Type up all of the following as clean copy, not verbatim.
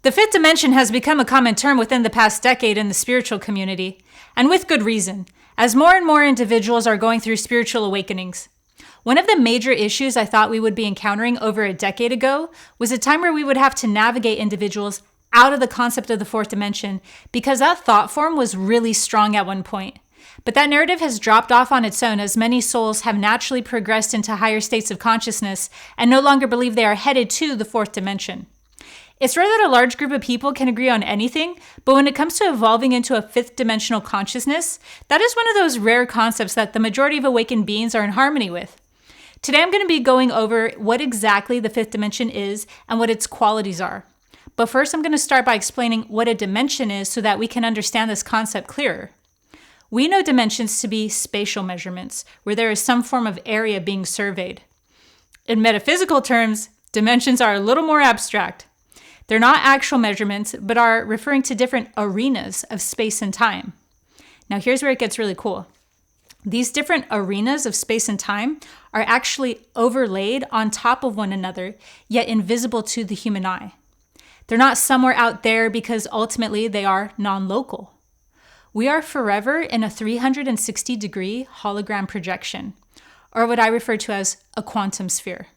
The fifth dimension has become a common term within the past decade in the spiritual community, and with good reason, as more and more individuals are going through spiritual awakenings. One of the major issues I thought we would be encountering over a decade ago was a time where we would have to navigate individuals out of the concept of the fourth dimension because that thought form was really strong at one point. But that narrative has dropped off on its own as many souls have naturally progressed into higher states of consciousness and no longer believe they are headed to the fourth dimension. It's rare that a large group of people can agree on anything, but when it comes to evolving into a fifth dimensional consciousness, that is one of those rare concepts that the majority of awakened beings are in harmony with. Today I'm going to be going over what exactly the fifth dimension is and what its qualities are. But first I'm going to start by explaining what a dimension is so that we can understand this concept clearer. We know dimensions to be spatial measurements, where there is some form of area being surveyed. In metaphysical terms, dimensions are a little more abstract. They're not actual measurements, but are referring to different arenas of space and time. Now here's where it gets really cool. These different arenas of space and time are actually overlaid on top of one another, yet invisible to the human eye. They're not somewhere out there because ultimately they are non-local. We are forever in a 360-degree hologram projection, or what I refer to as a quantum sphere.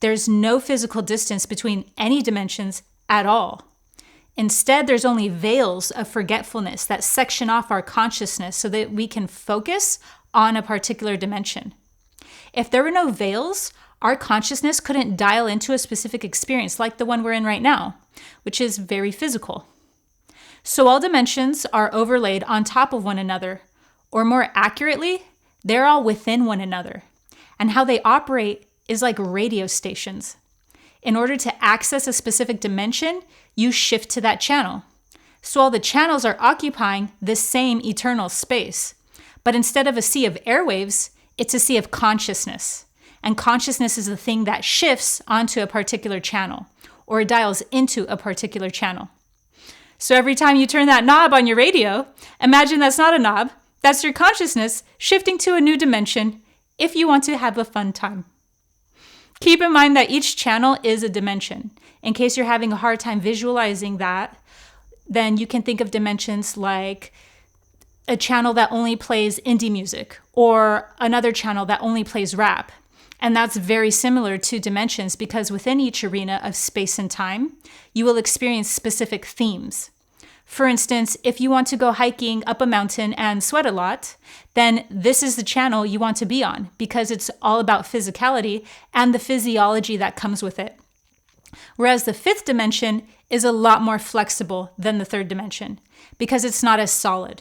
There's no physical distance between any dimensions at all. Instead, there's only veils of forgetfulness that section off our consciousness so that we can focus on a particular dimension. If there were no veils, our consciousness couldn't dial into a specific experience like the one we're in right now, which is very physical. So all dimensions are overlaid on top of one another, or more accurately, they're all within one another. And how they operate is like radio stations. In order to access a specific dimension, you shift to that channel. So all the channels are occupying the same eternal space. But instead of a sea of airwaves, it's a sea of consciousness. And consciousness is the thing that shifts onto a particular channel, or dials into a particular channel. So every time you turn that knob on your radio, imagine that's not a knob, that's your consciousness shifting to a new dimension if you want to have a fun time. Keep in mind that each channel is a dimension. In case you're having a hard time visualizing that, then you can think of dimensions like a channel that only plays indie music or another channel that only plays rap. And that's very similar to dimensions because within each arena of space and time, you will experience specific themes. For instance, if you want to go hiking up a mountain and sweat a lot, then this is the channel you want to be on because it's all about physicality and the physiology that comes with it. Whereas the fifth dimension is a lot more flexible than the third dimension because it's not as solid.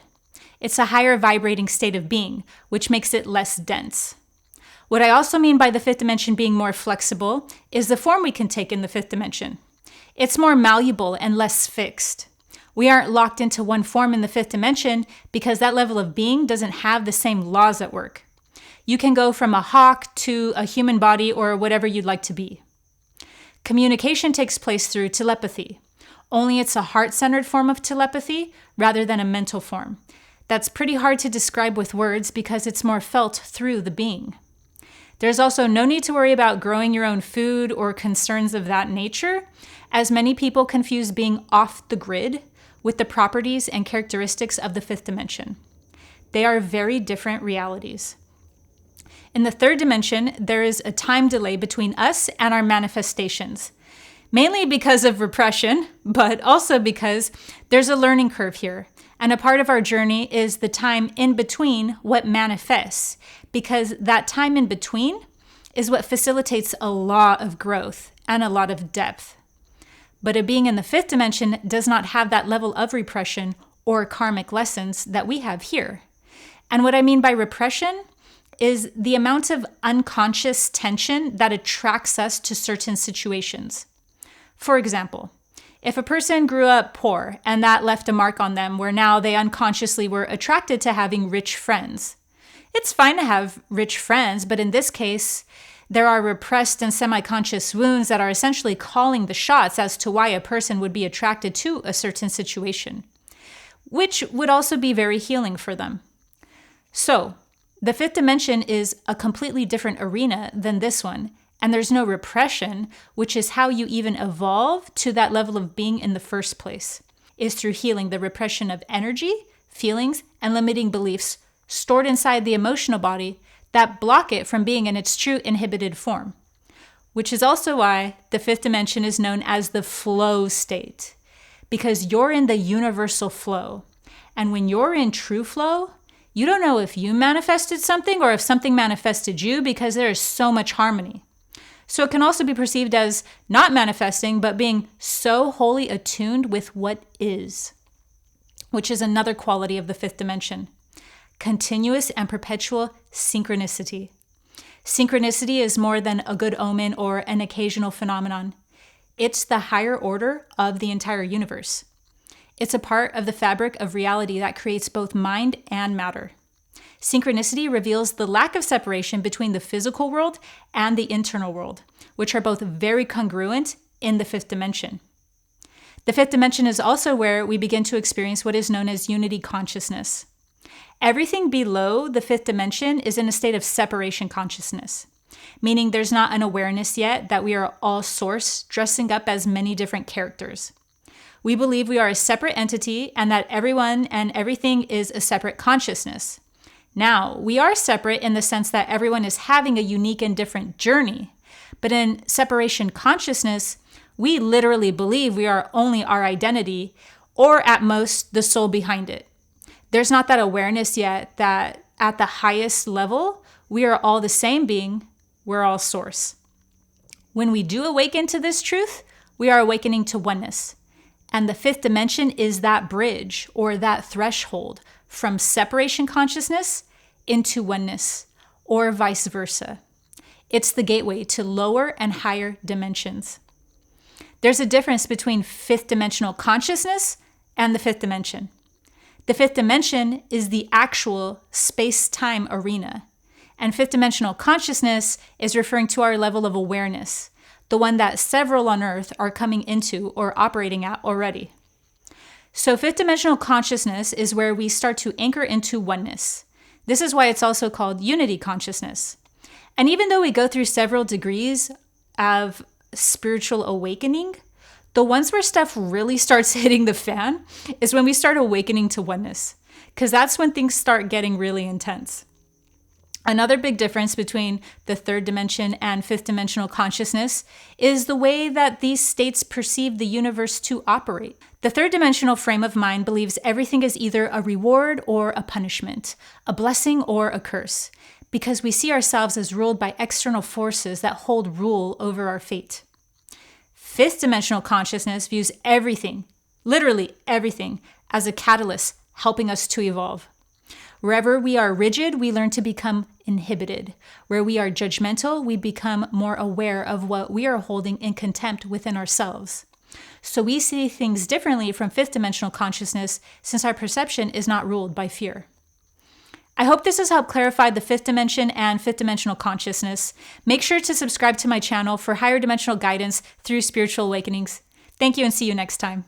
It's a higher vibrating state of being, which makes it less dense. What I also mean by the fifth dimension being more flexible is the form we can take in the fifth dimension. It's more malleable and less fixed. We aren't locked into one form in the fifth dimension because that level of being doesn't have the same laws at work. You can go from a hawk to a human body or whatever you'd like to be. Communication takes place through telepathy, only it's a heart-centered form of telepathy rather than a mental form. That's pretty hard to describe with words because it's more felt through the being. There's also no need to worry about growing your own food or concerns of that nature, as many people confuse being off the grid with the properties and characteristics of the fifth dimension. They are very different realities. In the third dimension, there is a time delay between us and our manifestations, mainly because of repression, but also because there's a learning curve here. And a part of our journey is the time in between what manifests, because that time in between is what facilitates a lot of growth and a lot of depth. But a being in the fifth dimension does not have that level of repression or karmic lessons that we have here. And what I mean by repression is the amount of unconscious tension that attracts us to certain situations. For example, if a person grew up poor and that left a mark on them where now they unconsciously were attracted to having rich friends. It's fine to have rich friends, but in this case, there are repressed and semi-conscious wounds that are essentially calling the shots as to why a person would be attracted to a certain situation, which would also be very healing for them. So, the fifth dimension is a completely different arena than this one, And there's no repression, which is how you even evolve to that level of being in the first place, is through healing the repression of energy, feelings, and limiting beliefs stored inside the emotional body that block it from being in its true inhibited form. Which is also why the fifth dimension is known as the flow state, because you're in the universal flow. And when you're in true flow, you don't know if you manifested something or if something manifested you, because there is so much harmony. So it can also be perceived as not manifesting, but being so wholly attuned with what is, which is another quality of the fifth dimension. Continuous and perpetual synchronicity. Synchronicity is more than a good omen or an occasional phenomenon. It's the higher order of the entire universe. It's a part of the fabric of reality that creates both mind and matter. Synchronicity reveals the lack of separation between the physical world and the internal world, which are both very congruent in the fifth dimension. The fifth dimension is also where we begin to experience what is known as unity consciousness. Everything below the fifth dimension is in a state of separation consciousness, meaning there's not an awareness yet that we are all source dressing up as many different characters. We believe we are a separate entity and that everyone and everything is a separate consciousness. Now, we are separate in the sense that everyone is having a unique and different journey, but in separation consciousness, we literally believe we are only our identity, or at most, the soul behind it. There's not that awareness yet that at the highest level, we are all the same being, we're all source. When we do awaken to this truth, we are awakening to oneness. And the fifth dimension is that bridge or that threshold from separation consciousness into oneness, or vice versa. It's the gateway to lower and higher dimensions. There's a difference between fifth dimensional consciousness and the fifth dimension. The fifth dimension is the actual space-time arena, and fifth dimensional consciousness is referring to our level of awareness, the one that several on Earth are coming into or operating at already. So fifth dimensional consciousness is where we start to anchor into oneness. This is why it's also called unity consciousness. And even though we go through several degrees of spiritual awakening, the ones where stuff really starts hitting the fan is when we start awakening to oneness, because that's when things start getting really intense. Another big difference between the third dimension and fifth dimensional consciousness is the way that these states perceive the universe to operate. The third dimensional frame of mind believes everything is either a reward or a punishment, a blessing or a curse, because we see ourselves as ruled by external forces that hold rule over our fate. Fifth dimensional consciousness views everything, literally everything, as a catalyst helping us to evolve. Wherever we are rigid, we learn to become inhibited. Where we are judgmental, we become more aware of what we are holding in contempt within ourselves. So we see things differently from fifth dimensional consciousness since our perception is not ruled by fear. I hope this has helped clarify the fifth dimension and fifth dimensional consciousness. Make sure to subscribe to my channel for higher dimensional guidance through spiritual awakenings. Thank you and see you next time.